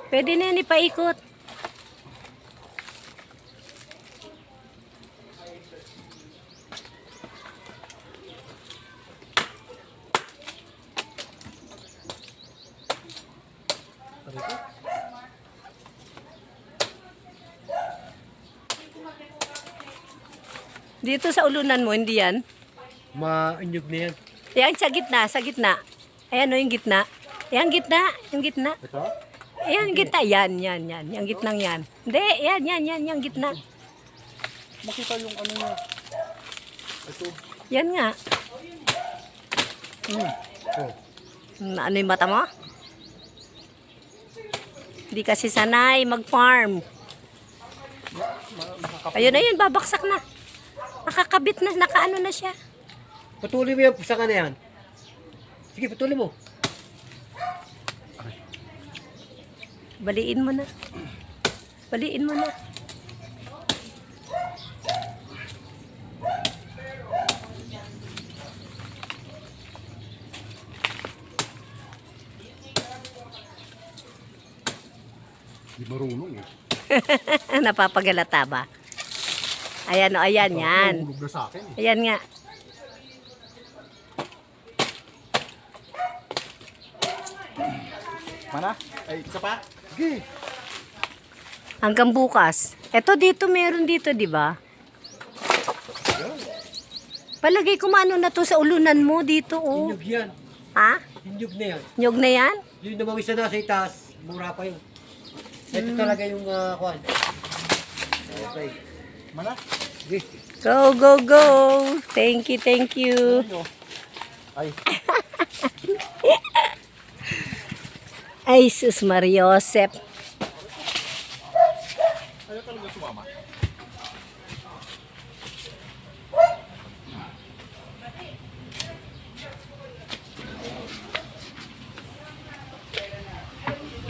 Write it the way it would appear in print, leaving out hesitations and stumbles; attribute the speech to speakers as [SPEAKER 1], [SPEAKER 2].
[SPEAKER 1] Pwede na yan ipaikot. Dito sa ulunan mo, hindi yan?
[SPEAKER 2] Mainyog na yan.
[SPEAKER 1] Yan, sa gitna, sa gitna. Ayan o, yung gitna. Ayan, gitna, yung gitna.
[SPEAKER 2] Ito?
[SPEAKER 1] Ayan, gitna. Yan. Yung gitnang yan. Hindi, yan, yung gitna.
[SPEAKER 2] Makita yung ano niya. Ito.
[SPEAKER 1] Yan nga.
[SPEAKER 2] Oh.
[SPEAKER 1] Ano yung mata mo? Hindi kasi sanay mag-farm. Ayun, babaksak na. Nakakabit na, nakaano na siya.
[SPEAKER 2] Patuloy mo yung pusaka na yan. Sige, patuloy mo.
[SPEAKER 1] Baliin mo na. Baliin mo na.
[SPEAKER 2] Di marunong eh.
[SPEAKER 1] Napapagalata ba? Ayan o, ayan, yan.
[SPEAKER 2] Hulog na sa akin eh.
[SPEAKER 1] Ayan nga.
[SPEAKER 2] Mana? Ay, isa pa? Sige.
[SPEAKER 1] Hanggang bukas. Eto dito, meron dito, di ba? Palagay ko maano na to sa ulunan mo dito, oh.
[SPEAKER 2] Inyog yan.
[SPEAKER 1] Ha?
[SPEAKER 2] Inyog na yan.
[SPEAKER 1] Nyog na yan?
[SPEAKER 2] Yung namawisa na sa itaas, mura pa yun. Ito talaga yung kuhan. Okay. Mana? Sige.
[SPEAKER 1] Go, go, go. Thank you, thank you.
[SPEAKER 2] Ay.
[SPEAKER 1] Ay, sus Mariosep.
[SPEAKER 2] Ayaw talaga sumama.